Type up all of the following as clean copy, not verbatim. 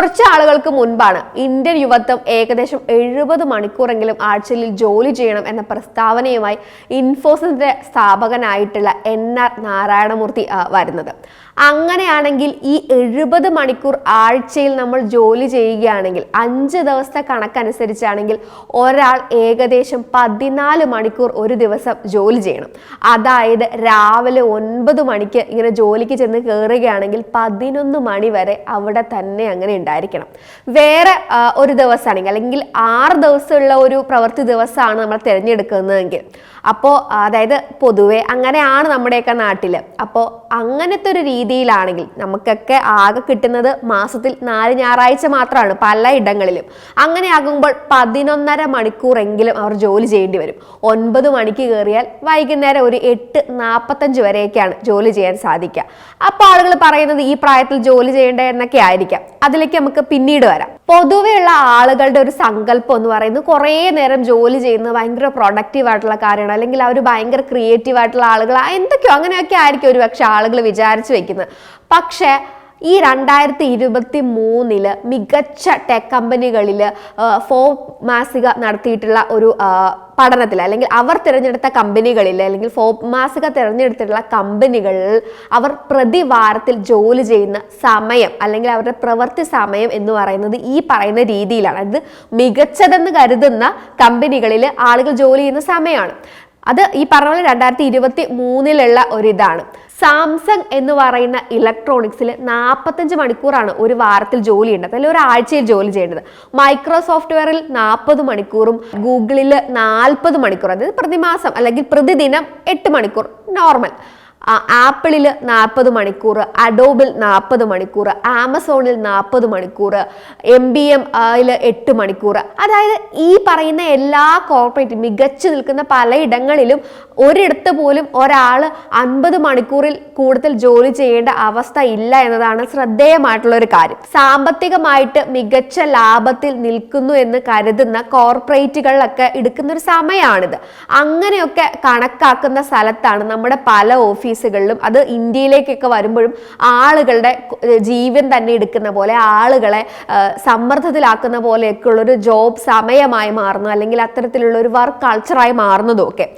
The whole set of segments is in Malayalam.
കുറച്ച് ആളുകൾക്ക് മുൻപാണ് ഇന്ത്യൻ യുവത്വം ഏകദേശം 70 മണിക്കൂറെങ്കിലും ആഴ്ചയിൽ ജോലി ചെയ്യണം എന്ന പ്രസ്താവനയുമായി ഇൻഫോസിസിന്റെ സ്ഥാപകനായിട്ടുള്ള NR നാരായണമൂർത്തി വരുന്നത്. അങ്ങനെയാണെങ്കിൽ ഈ 70 മണിക്കൂർ ആഴ്ചയിൽ നമ്മൾ ജോലി ചെയ്യുകയാണെങ്കിൽ 5 ദിവസത്തെ കണക്കനുസരിച്ചാണെങ്കിൽ ഒരാൾ ഏകദേശം 14 മണിക്കൂർ ഒരു ദിവസം ജോലി ചെയ്യണം. അതായത് രാവിലെ 9 മണിക്ക് ഇങ്ങനെ ജോലിക്ക് ചെന്ന് കയറുകയാണെങ്കിൽ 11 മണി വരെ അവിടെ തന്നെ അങ്ങനെ ഉണ്ടായിരിക്കണം. വേറെ ഒരു ദിവസമാണെങ്കിൽ അല്ലെങ്കിൽ 6 ദിവസമുള്ള ഒരു പ്രവൃത്തി ദിവസമാണ് നമ്മൾ തിരഞ്ഞെടുക്കുന്നതെങ്കിൽ അപ്പോൾ അതായത് പൊതുവെ അങ്ങനെയാണ് നമ്മുടെയൊക്കെ നാട്ടിൽ. അപ്പോൾ അങ്ങനത്തെ ഒരു രീതിയിലാണെങ്കിൽ നമുക്കൊക്കെ ആകെ കിട്ടുന്നത് മാസത്തിൽ 4 ഞായറാഴ്ച മാത്രമാണ് പല ഇടങ്ങളിലും. അങ്ങനെ ആകുമ്പോൾ 11.5 മണിക്കൂറെങ്കിലും അവർ ജോലി ചെയ്യേണ്ടി വരും. 9 മണിക്ക് കയറിയാൽ വൈകുന്നേരം ഒരു 8:45 വരെയൊക്കെയാണ് ജോലി ചെയ്യാൻ സാധിക്കുക. അപ്പോൾ ആളുകൾ പറയുന്നത് ഈ പ്രായത്തിൽ ജോലി ചെയ്യേണ്ട എന്നൊക്കെ ആയിരിക്കാം. അതിലേക്ക് നമുക്ക് പിന്നീട് വരാം. പൊതുവെയുള്ള ആളുകളുടെ ഒരു സങ്കല്പം എന്ന് പറയുന്നത് കുറേ നേരം ജോലി ചെയ്യുന്നത് ഭയങ്കര പ്രൊഡക്റ്റീവ് ആയിട്ടുള്ള കാര്യമാണ്, അല്ലെങ്കിൽ അവർ ഭയങ്കര ക്രിയേറ്റീവ് ആയിട്ടുള്ള ആളുകൾ എന്തൊക്കെയോ അങ്ങനെയൊക്കെ ആയിരിക്കും ഒരു പക്ഷെ ആളുകൾ വിചാരിച്ചു വെക്കുന്നത്. പക്ഷേ ഈ 2023 മികച്ച ടെക് കമ്പനികളിൽ ഫോർബ്സ് മാസിക നടത്തിയിട്ടുള്ള ഒരു പഠനത്തിൽ അല്ലെങ്കിൽ അവർ തിരഞ്ഞെടുത്ത കമ്പനികളിൽ അല്ലെങ്കിൽ ഫോർബ്സ് മാസിക തിരഞ്ഞെടുത്തിട്ടുള്ള കമ്പനികളിൽ അവർ പ്രതിവാരത്തിൽ ജോലി ചെയ്യുന്ന സമയം അല്ലെങ്കിൽ അവരുടെ പ്രവൃത്തി സമയം എന്ന് പറയുന്നത് ഈ പറയുന്ന രീതിയിലാണ്. അത് മികച്ചതെന്ന് കരുതുന്ന കമ്പനികളിൽ ആളുകൾ ജോലി ചെയ്യുന്ന സമയമാണ്. അത് ഈ പറഞ്ഞ പോലെ 2023 ഒരിതാണ്. സാംസങ് എന്ന് പറയുന്ന ഇലക്ട്രോണിക്സിൽ 45 മണിക്കൂറാണ് ഒരു വാരത്തിൽ ജോലി ചെയ്യേണ്ടത്, അല്ലെങ്കിൽ ഒരാഴ്ചയിൽ ജോലി ചെയ്യേണ്ടത്. മൈക്രോസോഫ്റ്റ്വെയറിൽ 40 മണിക്കൂറും ഗൂഗിളിൽ 40 മണിക്കൂർ, അതായത് പ്രതിമാസം അല്ലെങ്കിൽ പ്രതിദിനം 8 മണിക്കൂർ നോർമൽ. ആപ്പിളിൽ 40 മണിക്കൂർ, അഡോബിൽ 40 മണിക്കൂർ, ആമസോണിൽ 40 മണിക്കൂർ, MBMൽ 8 മണിക്കൂർ. അതായത് ഈ പറയുന്ന എല്ലാ കോർപ്പറേറ്റ് മികച്ചു നിൽക്കുന്ന പലയിടങ്ങളിലും ഒരിടത്ത് പോലും ഒരാൾ 50 മണിക്കൂറിൽ കൂടുതൽ ജോലി ചെയ്യേണ്ട അവസ്ഥ ഇല്ല എന്നതാണ് ശ്രദ്ധേയമായിട്ടുള്ള ഒരു കാര്യം. സാമ്പത്തികമായിട്ട് മികച്ച ലാഭത്തിൽ നിൽക്കുന്നു എന്ന് കരുതുന്ന കോർപ്പറേറ്റുകളിലൊക്കെ എടുക്കുന്ന ഒരു സമയമാണിത്. അങ്ങനെയൊക്കെ കണക്കാക്കുന്ന സ്ഥലത്താണ് നമ്മുടെ പല ഓഫീസുകളിലും, അത് ഇന്ത്യയിലേക്കൊക്കെ വരുമ്പോഴും ആളുകളുടെ ജീവൻ തന്നെ എടുക്കുന്ന പോലെ, ആളുകളെ സമ്മർദ്ദത്തിലാക്കുന്ന പോലെയൊക്കെ ഉള്ളൊരു ജോബ് സമയമായി മാറുന്നു, അല്ലെങ്കിൽ അത്തരത്തിലുള്ള ഒരു വർക്ക് കൾച്ചറായി മാറുന്നതും ഒക്കെ.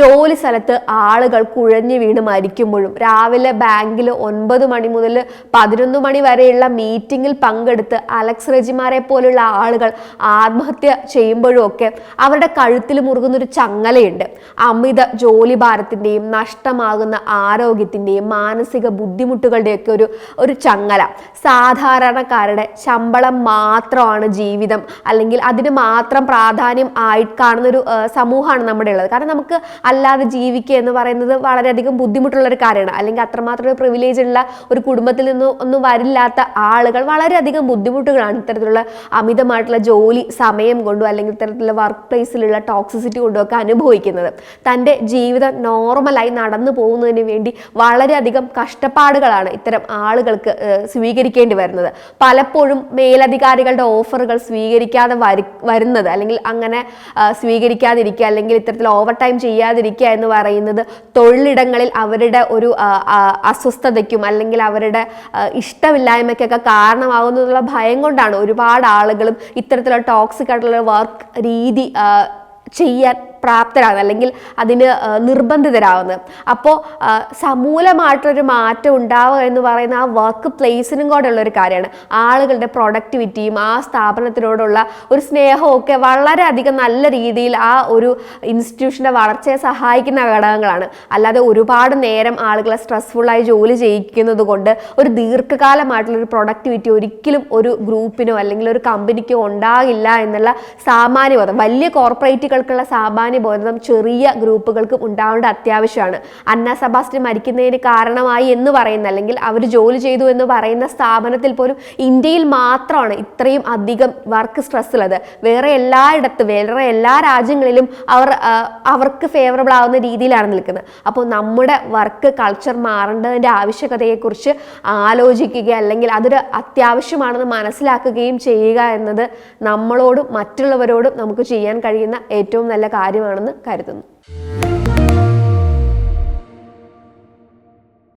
ജോലി സ്ഥലത്ത് ആളുകൾ കുഴഞ്ഞു വീണ് മരിക്കുമ്പോഴും, രാവിലെ ബാങ്കിൽ 9 മണി മുതൽ 11 മണി വരെയുള്ള മീറ്റിങ്ങിൽ പങ്കെടുത്ത് അലക്സ് റെജിമാരെ പോലുള്ള ആളുകൾ ആത്മഹത്യ ചെയ്യുമ്പോഴും ഒക്കെ അവരുടെ കഴുത്തിൽ മുറുകുന്നൊരു ചങ്ങലയുണ്ട്. അമിത ജോലി ഭാരത്തിൻ്റെയും നഷ്ടമാകുന്ന ആരോഗ്യത്തിൻ്റെയും മാനസിക ബുദ്ധിമുട്ടുകളുടെയൊക്കെ ഒരു ചങ്ങല. സാധാരണക്കാരുടെ ശമ്പളം മാത്രമാണ് ജീവിതം, അല്ലെങ്കിൽ അതിന് മാത്രം പ്രാധാന്യം ആയി കാണുന്നൊരു സമൂഹമാണ് നമ്മുടെ ഉള്ളത്. കാരണം നമുക്ക് അല്ലാതെ ജീവിക്കുക എന്ന് പറയുന്നത് വളരെയധികം ബുദ്ധിമുട്ടുള്ളൊരു കാര്യമാണ്. അല്ലെങ്കിൽ അത്രമാത്രം ഒരു പ്രിവിലേജ് ഉള്ള ഒരു കുടുംബത്തിൽ ഒന്നും വരില്ലാത്ത ആളുകൾ വളരെയധികം ബുദ്ധിമുട്ടുകളാണ് ഇത്തരത്തിലുള്ള അമിതമായിട്ടുള്ള ജോലി സമയം കൊണ്ടും അല്ലെങ്കിൽ ഇത്തരത്തിലുള്ള വർക്ക് പ്ലേസിലുള്ള ടോക്സിസിറ്റി കൊണ്ടും ഒക്കെ അനുഭവിക്കുന്നത്. തൻ്റെ ജീവിതം നോർമലായി നടന്നു പോകുന്നതിന് വേണ്ടി വളരെയധികം കഷ്ടപ്പാടുകളാണ് ഇത്തരം ആളുകൾക്ക് സ്വീകരിക്കേണ്ടി വരുന്നത്. പലപ്പോഴും മേലധികാരികളുടെ ഓഫറുകൾ സ്വീകരിക്കാതെ വരുന്നത്, അല്ലെങ്കിൽ അങ്ങനെ സ്വീകരിക്കാതിരിക്കുക അല്ലെങ്കിൽ ഇത്തരത്തിൽ ഓവർ ടൈം ചെയ്യാതിരിക്കുക എന്ന് പറയുന്നത് തൊഴിലിടങ്ങളിൽ അവരുടെ ഒരു അസ്വസ്ഥതയ്ക്കും അല്ലെങ്കിൽ അവരുടെ ഇഷ്ടമില്ലായ്മയ്ക്കൊക്കെ കാരണമാകുന്നുള്ള ഭയം കൊണ്ടാണ് ഒരുപാട് ആളുകളും ഇത്തരത്തിലുള്ള ടോക്സിക് ആയിട്ടുള്ള വർക്ക് രീതി ചെയ്യാൻ പ്രാപ്തരാകുന്നത് അല്ലെങ്കിൽ അതിന് നിർബന്ധിതരാകുന്നത്. അപ്പോൾ സമൂലമായിട്ടൊരു മാറ്റം ഉണ്ടാവുക എന്ന് പറയുന്ന ആ വർക്ക് പ്ലേസിനും കൂടെ ഉള്ളൊരു കാര്യമാണ്. ആളുകളുടെ പ്രൊഡക്ടിവിറ്റിയും ആ സ്ഥാപനത്തിനോടുള്ള ഒരു സ്നേഹവും ഒക്കെ വളരെയധികം നല്ല രീതിയിൽ ആ ഒരു ഇൻസ്റ്റിറ്റ്യൂഷൻ്റെ വളർച്ചയെ സഹായിക്കുന്ന ഘടകങ്ങളാണ്. അല്ലാതെ ഒരുപാട് നേരം ആളുകളെ സ്ട്രെസ്ഫുള്ളായി ജോലി ചെയ്യിക്കുന്നത് കൊണ്ട് ഒരു ദീർഘകാലമായിട്ടുള്ളൊരു പ്രൊഡക്ടിവിറ്റി ഒരിക്കലും ഒരു ഗ്രൂപ്പിനോ അല്ലെങ്കിൽ ഒരു കമ്പനിക്കോ ഉണ്ടാകില്ല എന്നുള്ള സാമാന്യബോധം, വലിയ കോർപ്പറേറ്റുകൾക്കുള്ള സാമാന്യബോധം ചെറിയ ഗ്രൂപ്പുകൾക്കും ഉണ്ടാവേണ്ട അത്യാവശ്യമാണ്. അന്ന സെബാസ്റ്റ്യൻ മരിക്കുന്നതിന് കാരണമായി എന്ന് പറയുന്ന അല്ലെങ്കിൽ അവർ ജോലി ചെയ്തു എന്ന് പറയുന്ന സ്ഥാപനത്തിൽ പോലും ഇന്ത്യയിൽ മാത്രമാണ് ഇത്രയും അധികം വർക്ക് സ്ട്രെസ് ഉള്ളത്. വേറെ എല്ലാ രാജ്യങ്ങളിലും അവർക്ക് ഫേവറബിൾ ആവുന്ന രീതിയിലാണ് നിൽക്കുന്നത്. അപ്പോൾ നമ്മുടെ വർക്ക് കൾച്ചർ മാറേണ്ടതിൻ്റെ ആവശ്യകതയെക്കുറിച്ച് ആലോചിക്കുക അല്ലെങ്കിൽ അതൊരു അത്യാവശ്യമാണെന്ന് മനസ്സിലാക്കുകയും ചെയ്യുക എന്നത് നമ്മളോടും മറ്റുള്ളവരോടും നമുക്ക് ചെയ്യാൻ കഴിയുന്ന ഏറ്റവും നല്ല കാര്യമാണെന്ന് കരുതുന്നു.